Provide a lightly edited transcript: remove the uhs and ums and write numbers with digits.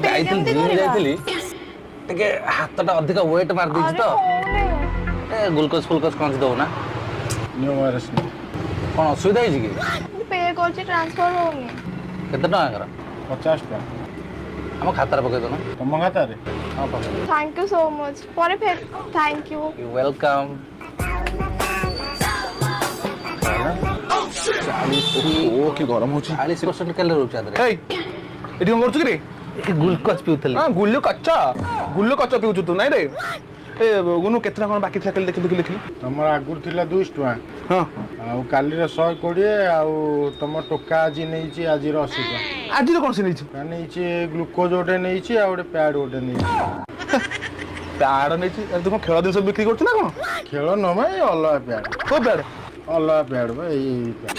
ଯାଇଥିଲି ଜିମ୍ ଯାଇଥିଲି ଟିକେ ହାତଟା ଅଧିକ ୱେଟ୍ ମାରି ଦେଇଛି ତ ଏ ଗ୍ଲୁକୋଜ ଫୁଲକୋଜ କଣ ଦଉ ନା କଣ ଅସୁବିଧା ହେଇଛି କି? ପେ କରୁଛି ଟ୍ରାନ୍ସଫର ହଉନି। କେତେ ଟଙ୍କାର? 50 ଟଙ୍କା ଆମ ଖାତାରେ ପକେଇ ଦଉନ। ତମ ଖାତାରେ? ହଁ ପକେଇ। थैंक यू सो मच ପରେ ଫେର थैंक यू। You welcome. 40 ଗରମ ହଉଛି। 40% କ୍ୟାଲୋରି ରହୁଛି ଆದ್ರೆ। ଏଇ ଏଠି କଣ କରୁଛୁ କି ରେ? ଏ ଗ୍ଲୁକୋଜ ପିଉଥିଲି। ହଁ ଗୁଲ୍ଲୁ କଚା ପିଉଛୁ ତୁ ନାଇଁ ରେ? ଏ ଗୁନୁ କେତେ ଟଙ୍କା କଣ ବାକି ଥିଲା କାଲି ଦେଖିଲି। ତମର ଆଗରୁ ଥିଲା 200 ଟଙ୍କା ହଁ ଆଉ କାଲିର 120 ଆଉ ତମ ଟୋକା ଆଜି ନେଇଛି ଆଜିର 80 ଟଙ୍କା। ଆଜିର କଣ ସେ ନେଇଛି? ନେଇଛି ଗ୍ଲୁକୋଜ ଗୋଟେ ନେଇଛି ଆଉ ଗୋଟେ ପ୍ୟାଡ୍ ଗୋଟେ ନେଇଛି। ପ୍ୟାଡ ନେଇଛି। ତୁ କଣ ଖେଳ ଜିନିଷ ବିକ୍ରି କରୁଛୁ ନା କଣ? ଖେଳ ନୁହଁ ଅଲଗା ପ୍ୟାଡ୍। କୋଉ ପ୍ୟାଡ? ଅଲଗା ପ୍ୟାଡ୍ ବା ଏଇ ପ୍ୟାଡ୍।